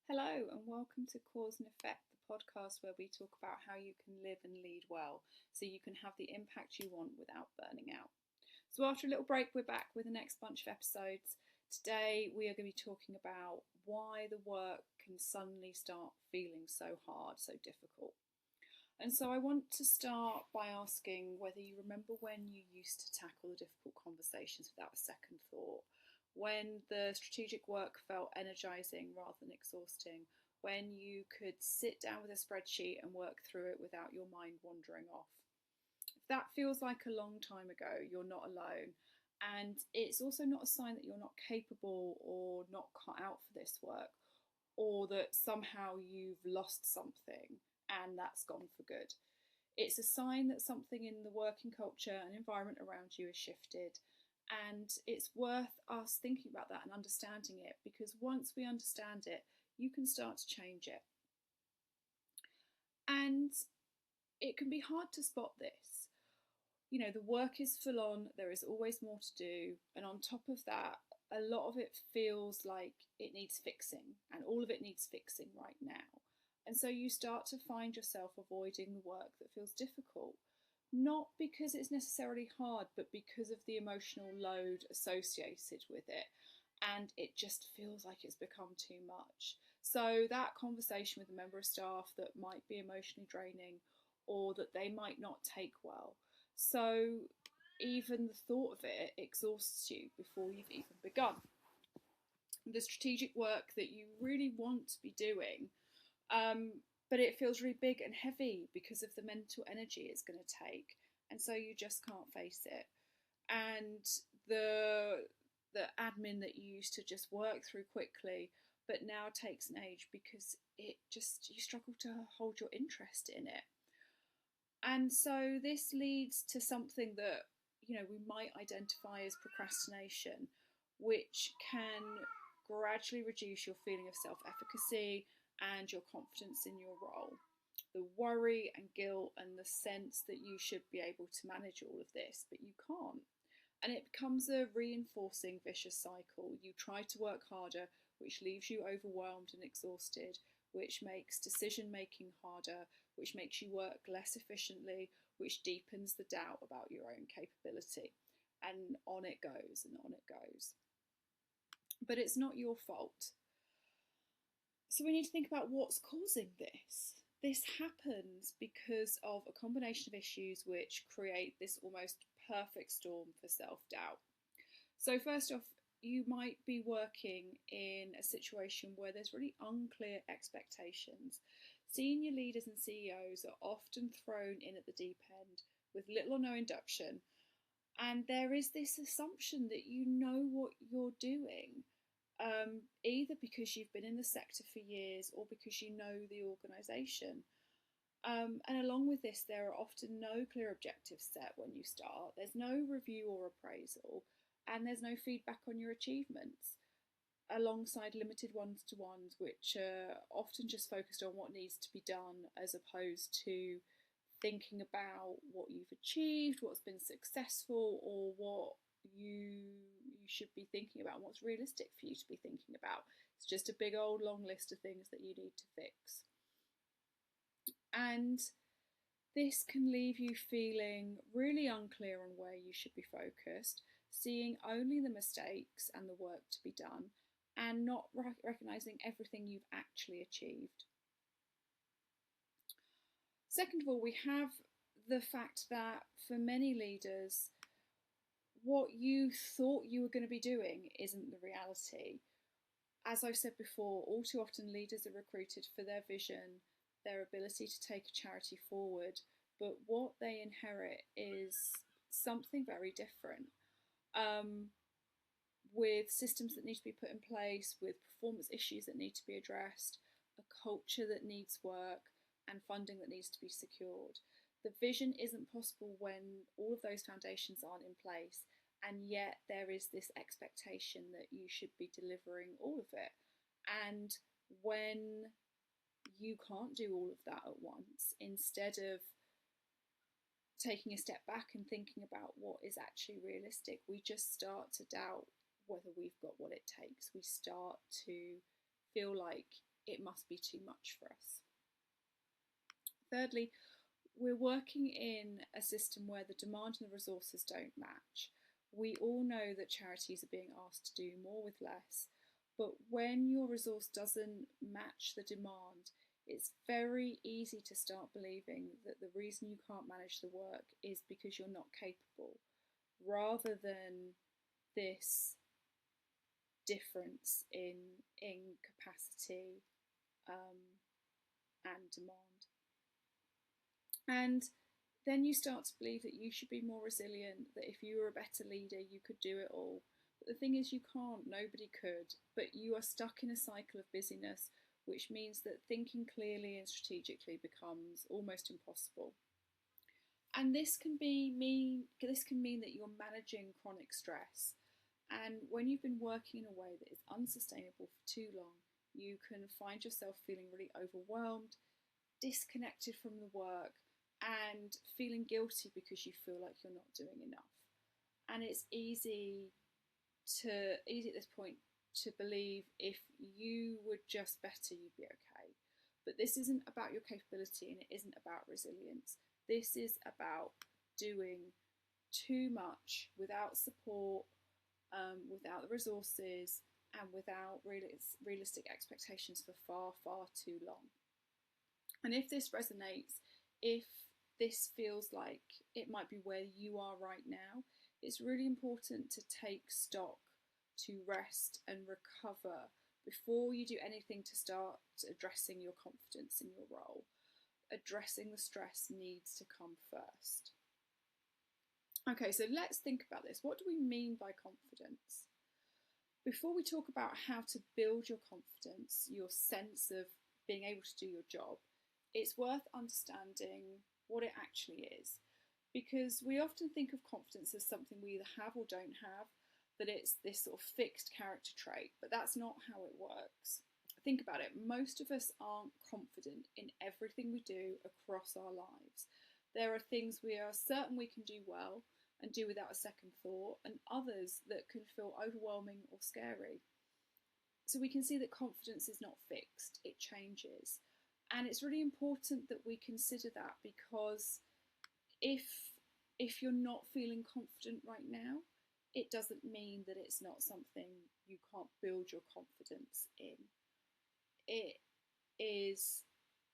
Hello, and welcome to Cause and Effect, the podcast where we talk about how you can live and lead well so you can have the impact you want without burning out. So, after a little break, we're back with the next bunch of episodes. Today, we are going to be talking about why the work can suddenly start feeling so hard, so difficult. And so, I want to start by asking whether you remember when you used to tackle the difficult conversations without a second thought, when the strategic work felt energizing rather than exhausting, when you could sit down with a spreadsheet and work through it without your mind wandering off. If that feels like a long time ago, you're not alone. And it's also not a sign that you're not capable or not cut out for this work, or that somehow you've lost something and that's gone for good. It's a sign that something in the working culture and environment around you has shifted. And it's worth us thinking about that and understanding it, because once we understand it, you can start to change it. And it can be hard to spot this. You know, the work is full on, there is always more to do. And on top of that, a lot of it feels like it needs fixing, and all of it needs fixing right now. And so you start to find yourself avoiding the work that feels difficult, not because it's necessarily hard, but because of the emotional load associated with it. And it just feels like it's become too much. So, that conversation with a member of staff that might be emotionally draining or that they might not take well. So, even the thought of it exhausts you before you've even begun. The strategic work that you really want to be doing, but it feels really big and heavy because of the mental energy it's going to take, and so you just can't face it. And the admin that you used to just work through quickly, but now takes an age because it just you struggle to hold your interest in it. And so this leads to something that we might identify as procrastination, which can gradually reduce your feeling of self-efficacy and your confidence in your role. The worry and guilt and the sense that you should be able to manage all of this, but you can't. And it becomes a reinforcing vicious cycle. You try to work harder, which leaves you overwhelmed and exhausted, which makes decision making harder, which makes you work less efficiently, which deepens the doubt about your own capability. And on it goes and on it goes. But it's not your fault. So we need to think about what's causing this. This happens because of a combination of issues which create this almost perfect storm for self-doubt. So first off, you might be working in a situation where there's really unclear expectations. Senior leaders and CEOs are often thrown in at the deep end with little or no induction, and there is this assumption that you know what you're doing, either because you've been in the sector for years or because you know the organisation. And along with this, there are often no clear objectives set when you start. There's no review or appraisal, and there's no feedback on your achievements, alongside limited one-to-ones, which are often just focused on what needs to be done as opposed to thinking about what you've achieved, what's been successful, or what you should be thinking about, what's realistic for you to be thinking about. It's just a big old long list of things that you need to fix. And this can leave you feeling really unclear on where you should be focused, seeing only the mistakes and the work to be done, and not recognising everything you've actually achieved. Second of all, we have the fact that for many leaders, what you thought you were going to be doing isn't the reality. As I've said before, all too often leaders are recruited for their vision, their ability to take a charity forward, but what they inherit is something very different. With systems that need to be put in place, with performance issues that need to be addressed, a culture that needs work, and funding that needs to be secured. The vision isn't possible when all of those foundations aren't in place, and yet there is this expectation that you should be delivering all of it. And when you can't do all of that at once, instead of taking a step back and thinking about what is actually realistic, we just start to doubt whether we've got what it takes. We start to feel like it must be too much for us. Thirdly, we're working in a system where the demand and the resources don't match. We all know that charities are being asked to do more with less, but when your resource doesn't match the demand, it's very easy to start believing that the reason you can't manage the work is because you're not capable, rather than this difference in capacity and demand. And then you start to believe that you should be more resilient, that if you were a better leader, you could do it all. But the thing is, you can't, nobody could. But you are stuck in a cycle of busyness, which means that thinking clearly and strategically becomes almost impossible. And this can mean that you're managing chronic stress. And when you've been working in a way that is unsustainable for too long, you can find yourself feeling really overwhelmed, disconnected from the work, and feeling guilty because you feel like you're not doing enough. And it's easy at this point to believe if you were just better, you'd be okay. But this isn't about your capability, and it isn't about resilience. This is about doing too much without support, without the resources, and without realistic expectations for far, far too long. And if this resonates, if this feels like it might be where you are right now, it's really important to take stock, to rest and recover before you do anything to start addressing your confidence in your role. Addressing the stress needs to come first. Okay, so let's think about this. What do we mean by confidence? Before we talk about how to build your confidence, your sense of being able to do your job, it's worth understanding what it actually is. Because we often think of confidence as something we either have or don't have, that it's this sort of fixed character trait, but that's not how it works. Think about it, most of us aren't confident in everything we do across our lives. There are things we are certain we can do well and do without a second thought, and others that can feel overwhelming or scary. So we can see that confidence is not fixed, it changes. And it's really important that we consider that, because if you're not feeling confident right now, it doesn't mean that it's not something you can't build your confidence in. It is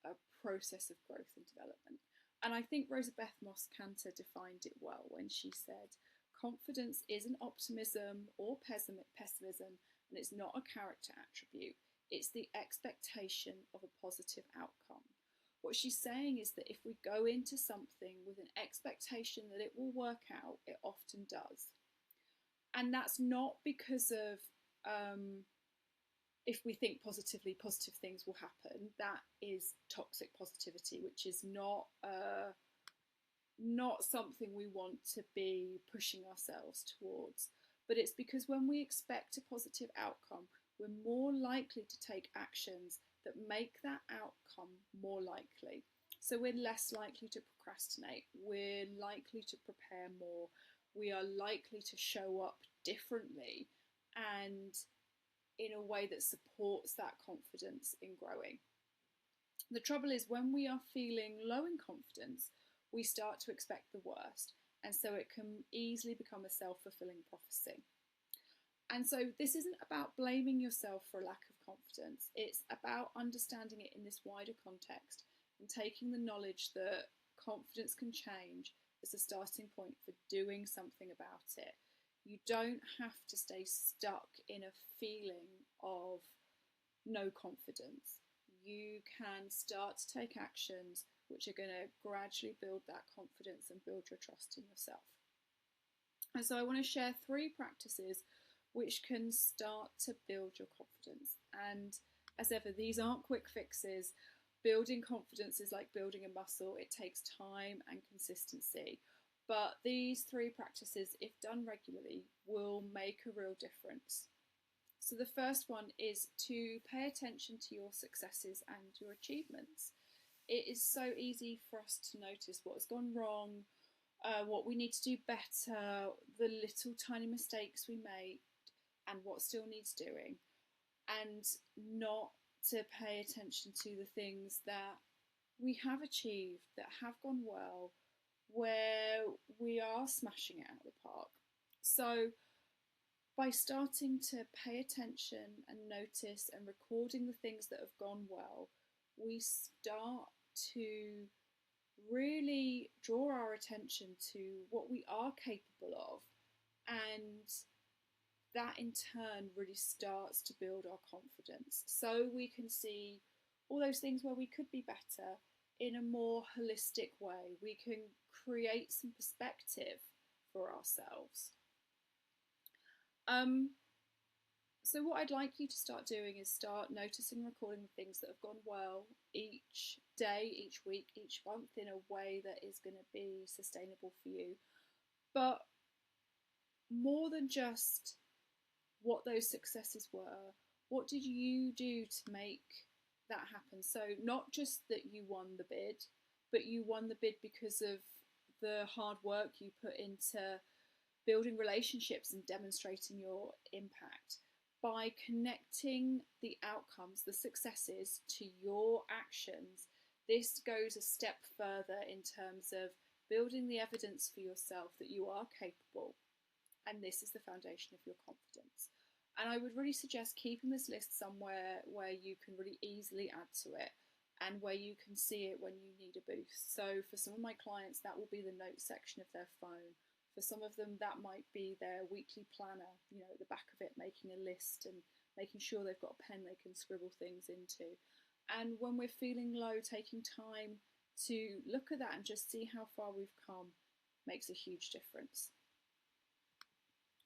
a process of growth and development. And I think Rosa Beth Moss Kanter defined it well when she said, confidence isn't optimism or pessimism, and it's not a character attribute. It's the expectation of a positive outcome. What she's saying is that if we go into something with an expectation that it will work out, it often does. And that's not because of if we think positively, positive things will happen. That is toxic positivity, which is not something we want to be pushing ourselves towards. But it's because when we expect a positive outcome, we're more likely to take actions that make that outcome more likely. So we're less likely to procrastinate, we're likely to prepare more, we are likely to show up differently and in a way that supports that confidence in growing. The trouble is, when we are feeling low in confidence, we start to expect the worst, and so it can easily become a self-fulfilling prophecy. And so this isn't about blaming yourself for a lack of confidence, it's about understanding it in this wider context and taking the knowledge that confidence can change as a starting point for doing something about it. You don't have to stay stuck in a feeling of no confidence. You can start to take actions which are going to gradually build that confidence and build your trust in yourself. And so I want to share 3 practices which can start to build your confidence. And as ever, these aren't quick fixes. Building confidence is like building a muscle. It takes time and consistency. But these 3 practices, if done regularly, will make a real difference. So the first one is to pay attention to your successes and your achievements. It is so easy for us to notice what has gone wrong, what we need to do better, the little tiny mistakes we made, and what still needs doing, and not to pay attention to the things that we have achieved, that have gone well, where we are smashing it out of the park. So, by starting to pay attention and notice and recording the things that have gone well, we start to really draw our attention to what we are capable of, and that in turn really starts to build our confidence. So we can see all those things where we could be better in a more holistic way. We can create some perspective for ourselves. Um, so what I'd like you to start doing is start noticing and recording the things that have gone well each day, each week, each month in a way that is going to be sustainable for you. But more than just what those successes were, what did you do to make that happen? So not just that you won the bid, but you won the bid because of the hard work you put into building relationships and demonstrating your impact. By connecting the outcomes, the successes, to your actions, this goes a step further in terms of building the evidence for yourself that you are capable, and this is the foundation of your confidence. And I would really suggest keeping this list somewhere where you can really easily add to it and where you can see it when you need a boost. So for some of my clients, that will be the notes section of their phone. For some of them, that might be their weekly planner, at the back of it, making a list and making sure they've got a pen they can scribble things into. And when we're feeling low, taking time to look at that and just see how far we've come makes a huge difference.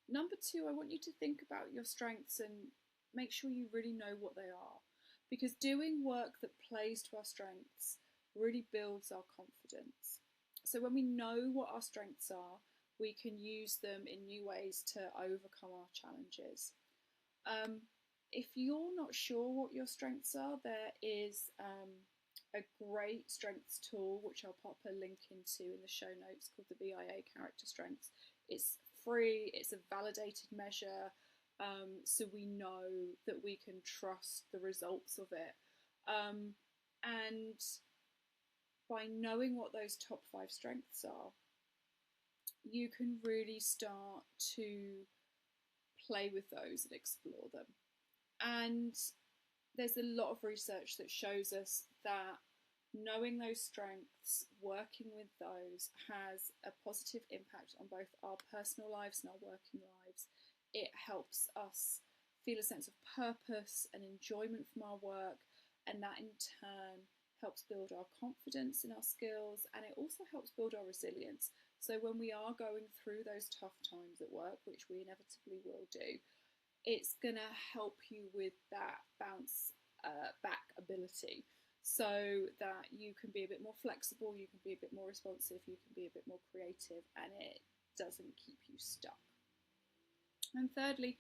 Number two, I want you to think about your strengths and make sure you really know what they are. Because doing work that plays to our strengths really builds our confidence. So when we know what our strengths are, we can use them in new ways to overcome our challenges. If you're not sure what your strengths are, there is a great strengths tool, which I'll pop a link into in the show notes, called the BIA Character Strengths. It's free, it's a validated measure, so we know that we can trust the results of it. And by knowing what those top 5 strengths are, you can really start to play with those and explore them. And there's a lot of research that shows us that knowing those strengths, working with those, has a positive impact on both our personal lives and our working lives. It helps us feel a sense of purpose and enjoyment from our work, and that in turn helps build our confidence in our skills, and it also helps build our resilience. So when we are going through those tough times at work, which we inevitably will do, it's going to help you with that bounce back ability, so that you can be a bit more flexible, you can be a bit more responsive, you can be a bit more creative, and it doesn't keep you stuck. And thirdly,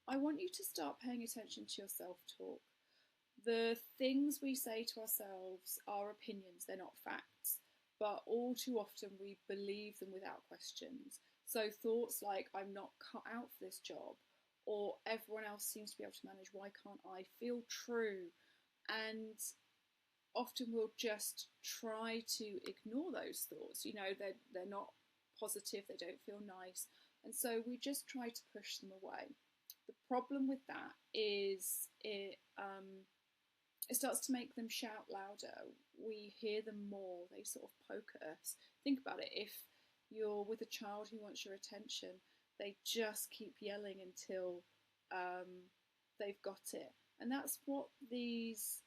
I want you to start paying attention to your self-talk. The things we say to ourselves are opinions, they're not facts, but all too often we believe them without questions. So thoughts like, I'm not cut out for this job, or everyone else seems to be able to manage, why can't I, feel true. And often we'll just try to ignore those thoughts. They're not positive, they don't feel nice, and so we just try to push them away. The problem with that is it starts to make them shout louder. We hear them more. They sort of poke at us. Think about it. If you're with a child who wants your attention, they just keep yelling until they've got it. And that's what these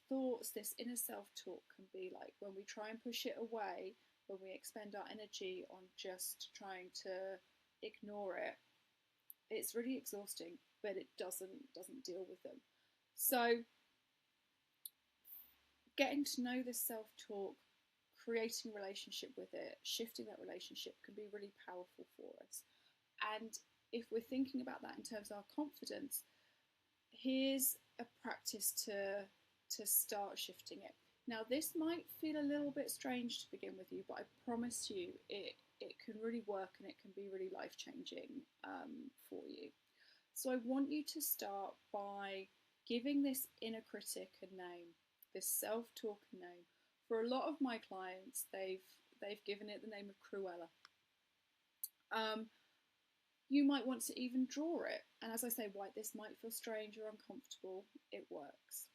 thoughts, this inner self-talk can be like. When we try and push it away, when we expend our energy on just trying to ignore it, it's really exhausting, but it doesn't deal with them. So getting to know this self-talk, creating a relationship with it, shifting that relationship can be really powerful for us. And if we're thinking about that in terms of our confidence, here's a practice to start shifting it. Now, this might feel a little bit strange to begin with you, but I promise you it can really work, and it can be really life-changing for you. So I want you to start by giving this inner critic a name, this self-talk a name. For a lot of my clients, they've given it the name of Cruella. Um, you might want to even draw it, and as I say, why this might feel strange or uncomfortable, it works,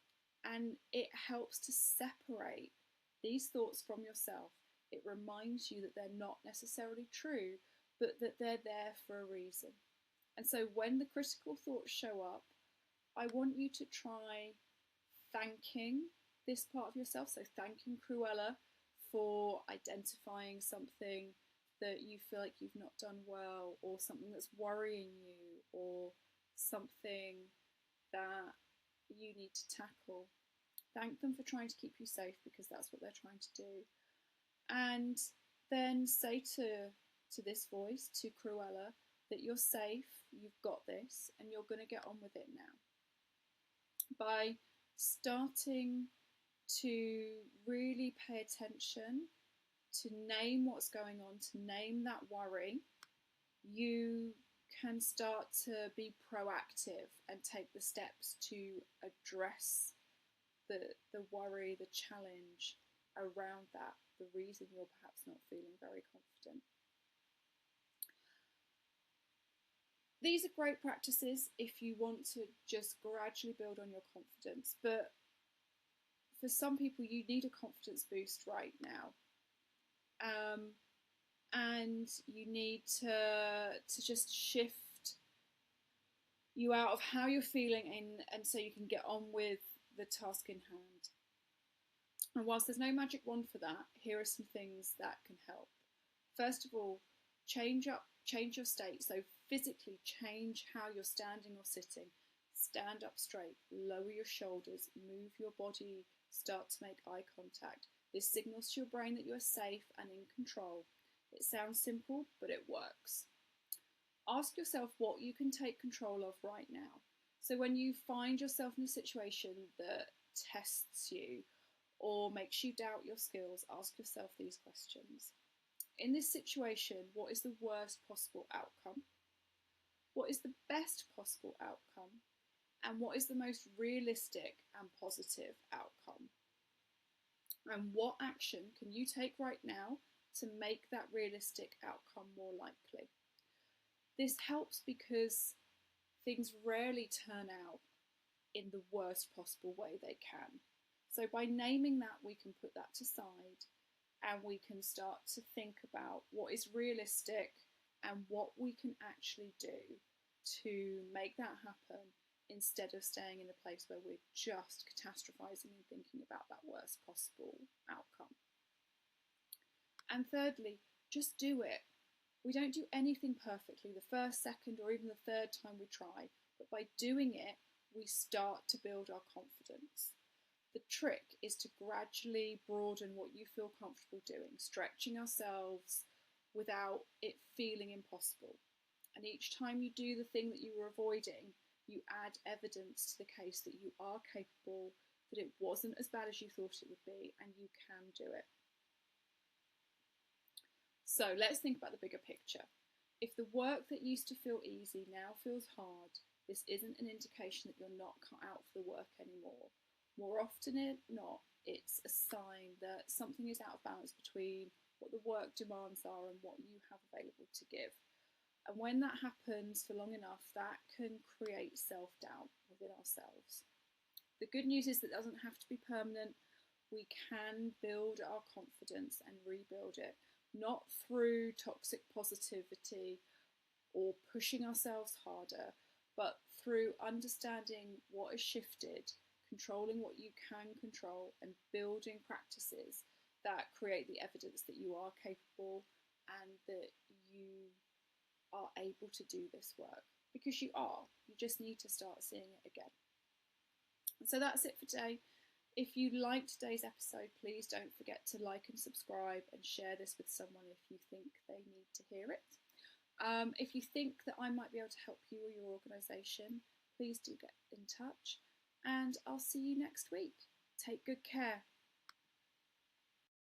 and it helps to separate these thoughts from yourself. It reminds you that they're not necessarily true, but that they're there for a reason. And so when the critical thoughts show up, I want you to try thanking this part of yourself. So thanking Cruella for identifying something that you feel like you've not done well, or something that's worrying you, or something that you need to tackle. Thank them for trying to keep you safe, because that's what they're trying to do. And then say to this voice, to Cruella, that you're safe, you've got this, and you're going to get on with it now. By starting to really pay attention, to name what's going on, to name that worry, you can start to be proactive and take the steps to address the worry, the challenge around that, the reason you're perhaps not feeling very confident. These are great practices if you want to just gradually build on your confidence, but for some people you need a confidence boost right now. And you need to just shift you out of how you're feeling and so you can get on with the task in hand. And whilst there's no magic wand for that, here are some things that can help. First of all, change your state. So physically change how you're standing or sitting. Stand up straight, lower your shoulders, move your body, start to make eye contact. This signals to your brain that you are safe and in control. It sounds simple, but it works. Ask yourself what you can take control of right now. So when you find yourself in a situation that tests you or makes you doubt your skills, ask yourself these questions. In this situation, what is the worst possible outcome? What is the best possible outcome? And what is the most realistic and positive outcome? And what action can you take right now to make that realistic outcome more likely? This helps because things rarely turn out in the worst possible way they can. So by naming that, we can put that to side and we can start to think about what is realistic and what we can actually do to make that happen, instead of staying in a place where we're just catastrophizing and thinking about that worst possible outcome. And thirdly, just do it. We don't do anything perfectly the first, second, or even the third time we try, but by doing it, we start to build our confidence. The trick is to gradually broaden what you feel comfortable doing, stretching ourselves without it feeling impossible. And each time you do the thing that you were avoiding, you add evidence to the case that you are capable, that it wasn't as bad as you thought it would be, and you can do it. So let's think about the bigger picture. If the work that used to feel easy now feels hard, this isn't an indication that you're not cut out for the work anymore. More often than not, it's a sign that something is out of balance between what the work demands are and what you have available to give. And when that happens for long enough, that can create self-doubt within ourselves. The good news is that it doesn't have to be permanent. We can build our confidence and rebuild it, not through toxic positivity or pushing ourselves harder, but through understanding what has shifted, controlling what you can control, and building practices that create the evidence that you are capable and that you are able to do this work, because you are. You just need to start seeing it again. So that's it for today. If you liked today's episode, please don't forget to like and subscribe and share this with someone if you think they need to hear it. If you think that I might be able to help you or your organisation, please do get in touch, and I'll see you next week. Take good care.